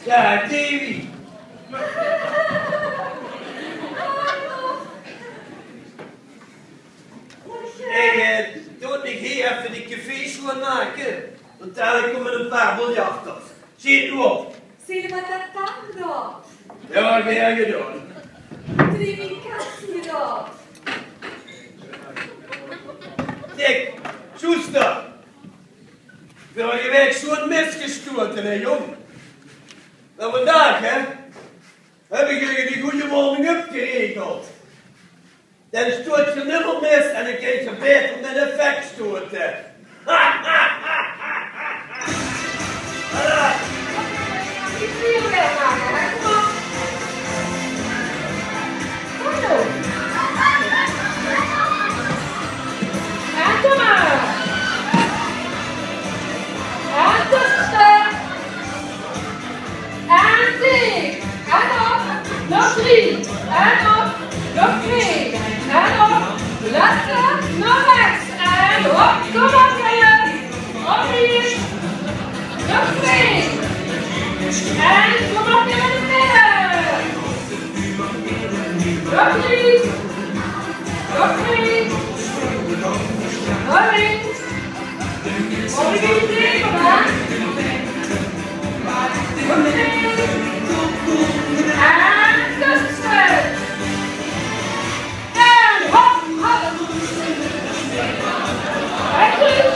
Ja, Davy. Toen ik hier even die cafés wil maken, dan tel ik om met een paar biljarters. Zie het nu op. Zie je wat dat dan gedaan? Ja, graag gedaan. 3 kassen gedaan. Kijk, Schuster. Vorige week zo'n mis gestoten, hè, jong. Maar vandaag, hè, heb ik jullie die goede warming up geregeld. Dan stoot je niet meer mis en dan krijg je beter met effect stoten. Ik zie je weer maken, hè? Kom op. Hallo. En kom maar. En tussen. En 3. En op. Nog 3. En op. Nog 2. En op. Laatste. Nog rechts. En op. Kom op, jongens. Op hier. Nog 2. En kom op naar de midden. Nog 3. Nog 2. Nog links. Op die 3, kom maar. Nog 2. En tussen. En hop, hop. En terug.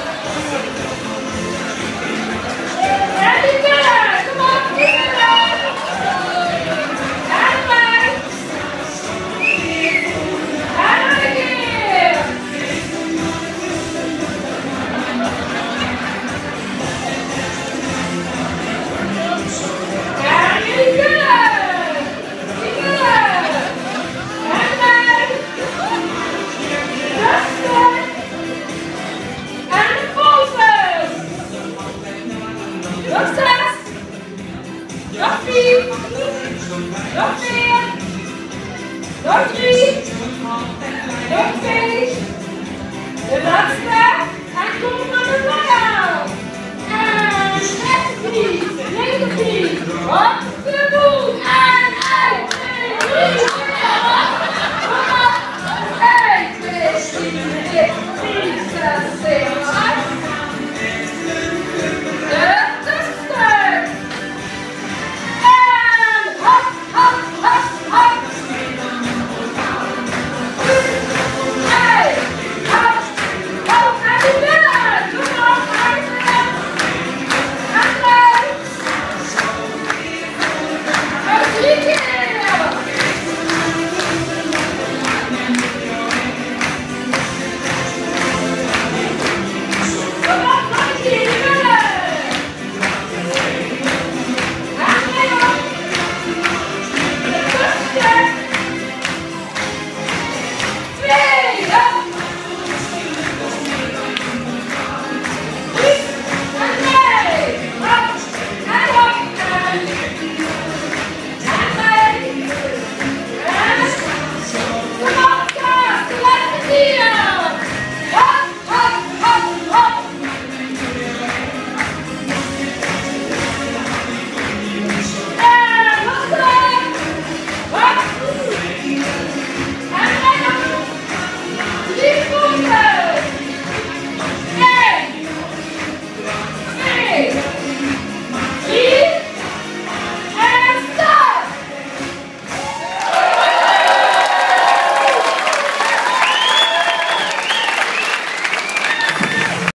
En die midden. Kom op, die midden. En erbij. En nog een keer. En jullie kunnen. Die kunnen. En erbij. Tussen. En de polsen. Nog 6. Nog 4. Nog 4. Nog 3. Nog 2. De laatste. En kom naar de midden.